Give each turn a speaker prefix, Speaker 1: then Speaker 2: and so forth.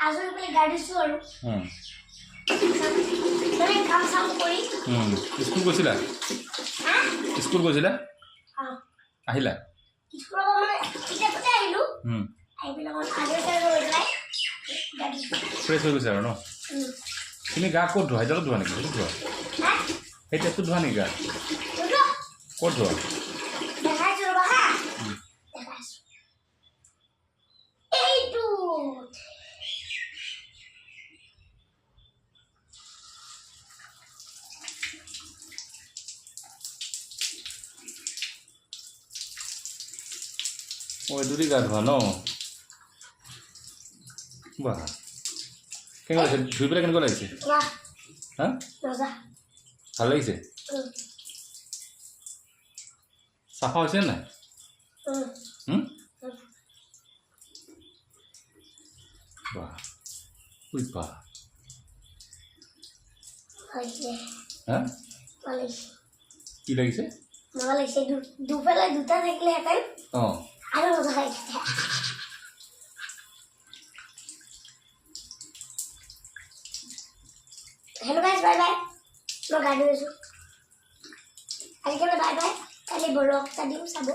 Speaker 1: আজৰি পেলাই গাড়ীছো আৰু মানে কাম চাম কৰি
Speaker 2: স্কুল গৈছিলা স্কুল গৈছিলা আহিলা
Speaker 1: স্কুলৰ মানে কিতাপতে আহিলো আহি পেলাই মানে আজৰি লৈ পেলাই
Speaker 2: ফ্ৰেছ হৈ গৈছে আৰু ন তুমি গা ক'ত ধোৱা এতিয়া ধোৱা নেকি ধোৱা সেই টেপটো ধোৱা নেকি গা ক'ত ধোৱা
Speaker 1: দেখাইছো ৰ'বা হা দেখাইছো এইটো
Speaker 2: এইটোদি গা ধোৱা ন বাহ কেনেকুৱা লাগিছে ধুই পেলাই কেনেকুৱা লাগিছে হা ভাল লাগিছে চাফা হৈছে নাই বাহ উই বাহ হা কি লাগিছে
Speaker 1: মজা লাগিছে দুফালে দুটা থাকিলে হেঁতেন
Speaker 2: অঁ
Speaker 1: আৰু মজা লাগিছে हेलो गाइस बाय बाय मैं गाड़ी में हूँ आज के लिए बाय बाय कल ब्लॉग का दिन सब